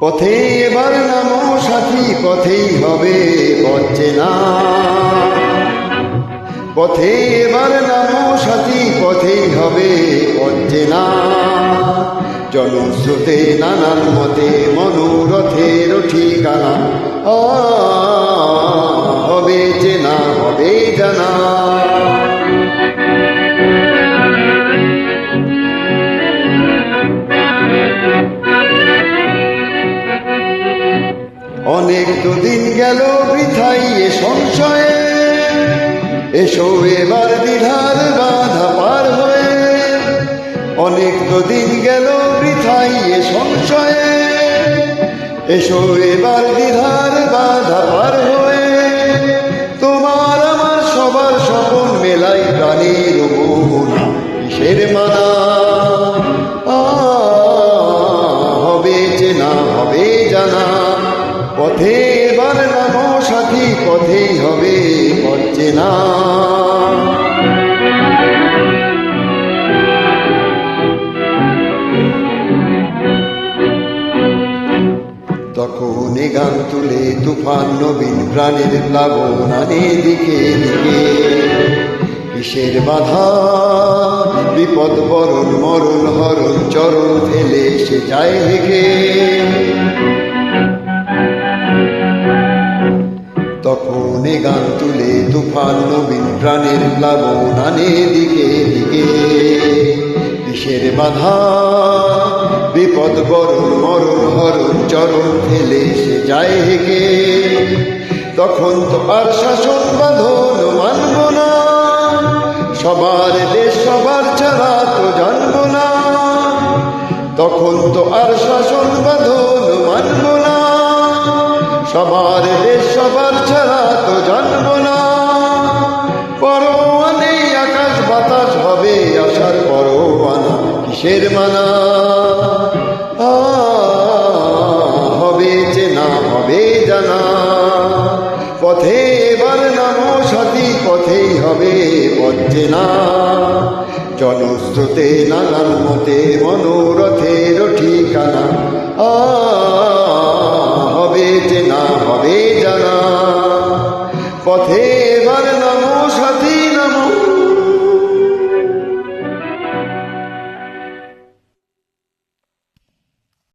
পথে এবার নামো সাথী, পথেই হবে পথ চেনা। পথে এবার নামো সাথী, পথেই হবে পথ চেনা। জনস্রোতে নানান মতে মনোরথের ঠিকানা, হবে চেনা হবে জানা। অনেক তো দিন গেল বৃথাই এ সংশয়ে, এসো এবার দ্বিধার বাধা পার হয়ে। অনেক তো দিন গেল বৃথাই এ সংশয়ে, এসো এবার দ্বিধার বাধা পার হয়ে। তোমার আমার সবার স্বপন মেলাই প্রাণীর মোহনা, কিসের মানা। হবে চেনা হবে জানা। পথে এবার নামো সাথী, পথেই হবে পথ চেনা। তখন গান তুলে তুফান নবীন প্রাণের প্লাবন আনে দিকে দিকে। কিসের বাধা বিপদ বরণ মরণ হরণ চরণ ফেলে সে যায় হেগে। তখন গান তুলে তুফান নবীন প্রাণের প্লাবন আনে দিকে দিকে। কিসের বাধা বিপদ বরণ মরণ হরণ চরণ ফেলে সে যায় হেগে। তখন তো আর শাসন বাঁধন মানব না, সবার দেশ সবার ছাড়া তো জানব না। তখন তো আর শাসন বাঁধন মানব না, সবার দেশ সবার ছাড়া তো জানব না। পরোয়া নেই আকাশ বাতাস হবে আসার পরোয়ানা, কিসের মানা। হবে চেনা হবে জানা। পথে এবার নামো সাথী, পথেই হবে পথ চেনা। জনস্রোতে নানান মতে মনোরথের ঠিকানা, হবে চেনা হবে জানা। পথে এবার